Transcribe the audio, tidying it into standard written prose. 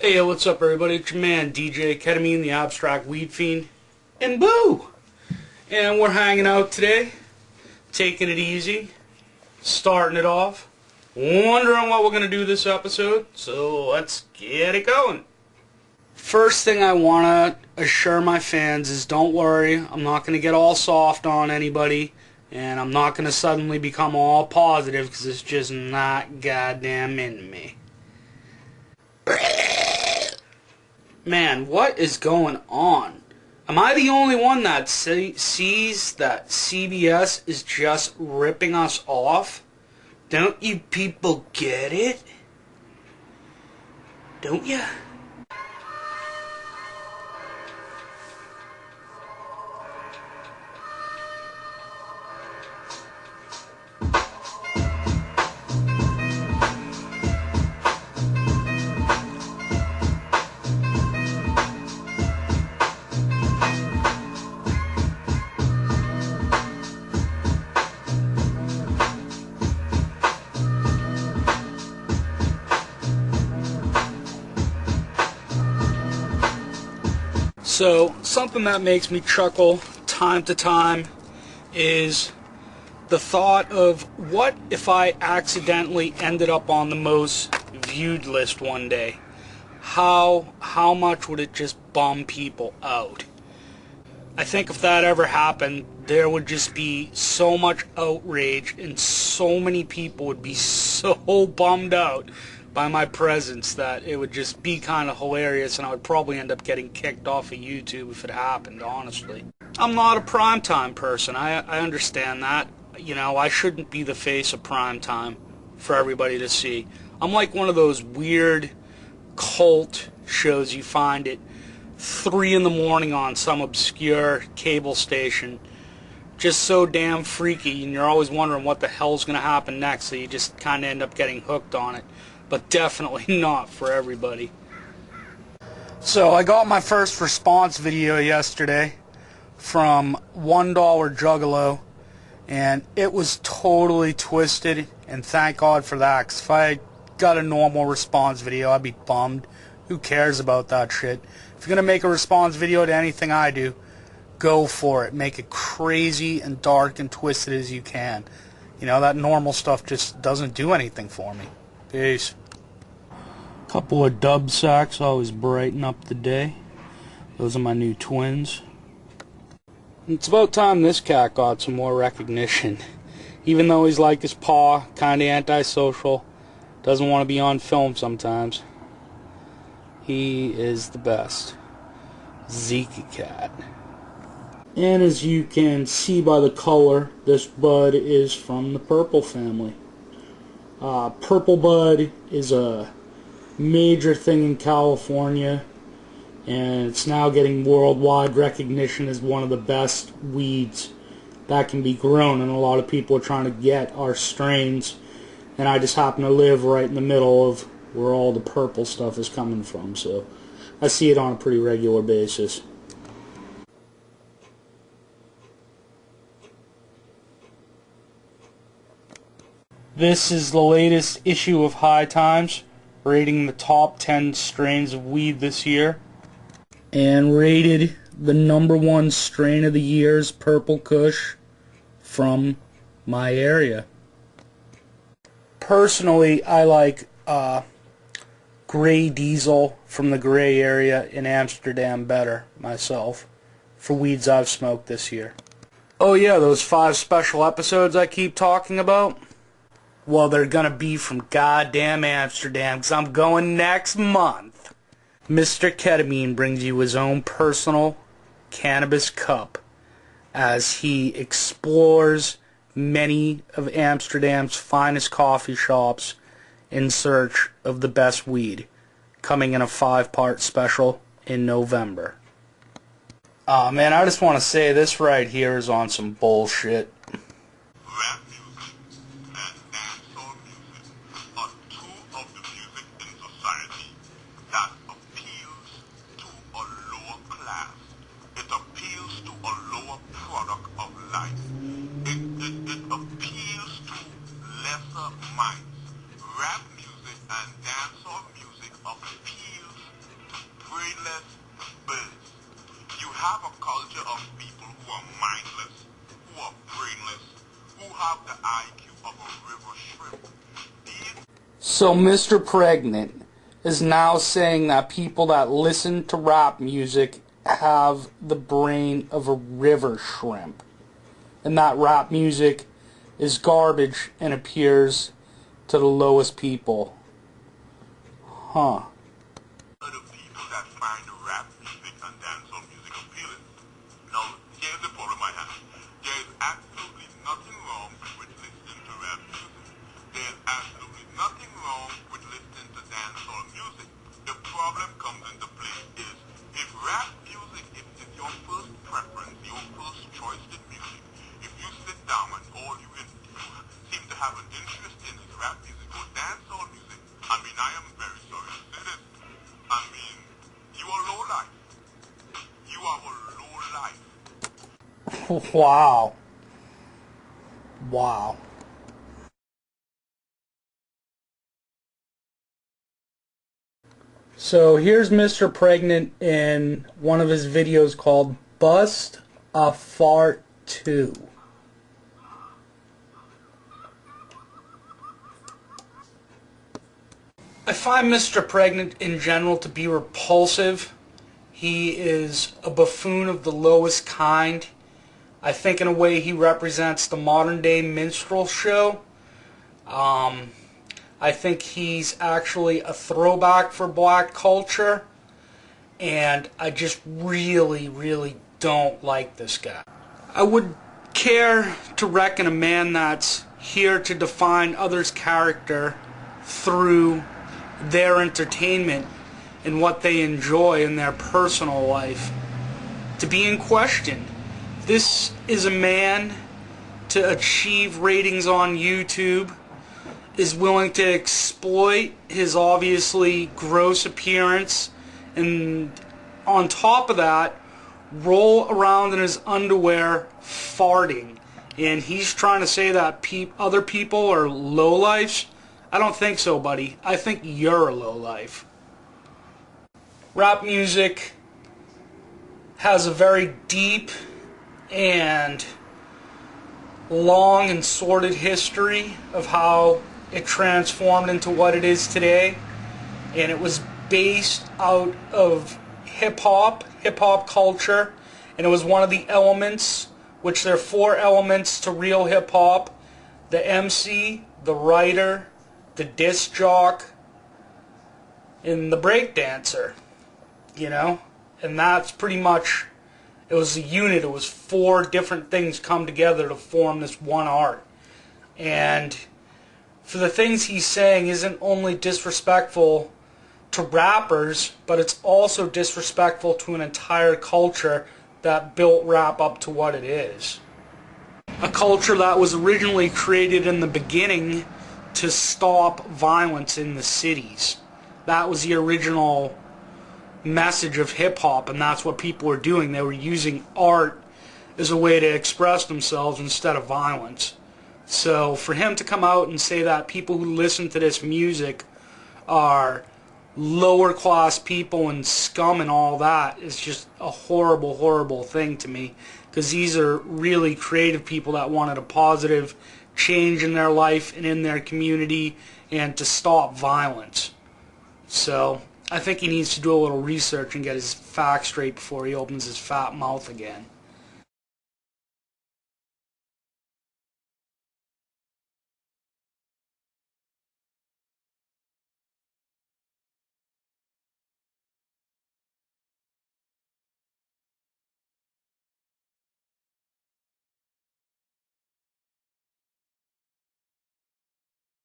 Hey, what's up everybody? It's your man DJ Ketamine, the abstract weed fiend, and boo! And we're hanging out today, taking it easy, starting it off, wondering what we're going to do this episode, so let's get it going. First thing I want to assure my fans is don't worry, I'm not going to get all soft on anybody, and I'm not going to suddenly become all positive because it's just not goddamn in me. Man, what is going on? Am I the only one that sees that CBS is just ripping us off? Don't you people get it? Don't ya? So, something that makes me chuckle time to time is the thought of what if I accidentally ended up on the most viewed list one day? How much would it just bum people out? I think if that ever happened, there would just be so much outrage and so many people would be so bummed out by my presence that it would just be kind of hilarious, and I would probably end up getting kicked off of YouTube if it happened, honestly. I'm not a primetime person. I understand that. You know, I shouldn't be the face of primetime for everybody to see. I'm like one of those weird cult shows you find at 3 in the morning on some obscure cable station. Just so damn freaky, and you're always wondering what the hell's going to happen next, so you just kind of end up getting hooked on it. But definitely not for everybody. So I got my first response video yesterday from $1 Juggalo, and it was totally twisted, and thank God for that, because if I got a normal response video, I'd be bummed. Who cares about that shit? If you're going to make a response video to anything I do, go for it. Make it crazy and dark and twisted as you can. You know, that normal stuff just doesn't do anything for me. Peace. Couple of dub sacks always brighten up the day. Those are my new twins. It's about time this cat got some more recognition. Even though he's like his paw, kinda antisocial, doesn't want to be on film sometimes. He is the best. Zeke cat. And as you can see by the color, this bud is from the purple family. Purple bud is a major thing in California, and it's now getting worldwide recognition as one of the best weeds that can be grown, and a lot of people are trying to get our strains, and I just happen to live right in the middle of where all the purple stuff is coming from, so I see it on a pretty regular basis. This is the latest issue of High Times, rating the top 10 strains of weed this year, and rated the #1 strain of the year's Purple Kush from my area. Personally, I like Gray Diesel from the Gray area in Amsterdam better, myself, for weeds I've smoked this year. Oh yeah, those 5 special episodes I keep talking about? Well, they're gonna be from goddamn Amsterdam, because I'm going next month. Mr. Ketamine brings you his own personal cannabis cup as he explores many of Amsterdam's finest coffee shops in search of the best weed, coming in a 5-part special in November. Aw, man, I just want to say this right here is on some bullshit. Minds. Rap music and dancehall music appeals IQ of a river shrimp. So Mr. Pregnant is now saying that people that listen to rap music have the brain of a river shrimp, and that rap music is garbage and appears to the lowest people. Huh. The people that find rap music and dancehall music appealing. Now, here's the problem I have. There is absolutely nothing wrong with listening to rap music. There is absolutely nothing wrong with listening to dancehall music. The problem comes into play is if rap music is your first preference, your first choice in music, if you sit down and all you seem to have an interest in is rap music or dancehall music, I mean, I am very sorry to say this. I mean, you are low life. You are a low life. Wow. Wow. So here's Mr. Pregnant in one of his videos called Bust a Fart 2. I find Mr. Pregnant in general to be repulsive. He is a buffoon of the lowest kind. I think in a way he represents the modern day minstrel show. I think he's actually a throwback for black culture, and I just really don't like this guy. I would care to reckon a man that's here to define others' character through their entertainment and what they enjoy in their personal life to be in question. This is a man to achieve ratings on YouTube, is willing to exploit his obviously gross appearance, and on top of that roll around in his underwear farting, and he's trying to say that other people are lowlifes. I don't think so, buddy. I think you're a lowlife. Rap music has a very deep and long and sordid history of how it transformed into what it is today, and it was based out of hip-hop culture, and it was one of the elements, which there are 4 elements to real hip-hop: the MC, the writer, the disc jock, and the breakdancer, you know? And that's pretty much, it was a unit. It was 4 different things come together to form this one art. And for the things he's saying isn't only disrespectful to rappers, but it's also disrespectful to an entire culture that built rap up to what it is. A culture that was originally created in the beginning to stop violence in the cities. That was the original message of hip-hop, and that's what people were doing. They were using art as a way to express themselves instead of violence. So for him to come out and say that people who listen to this music are lower class people and scum and all that is just a horrible thing to me, because these are really creative people that wanted a positive change in their life and in their community and to stop violence. So I think he needs to do a little research and get his facts straight before he opens his fat mouth again.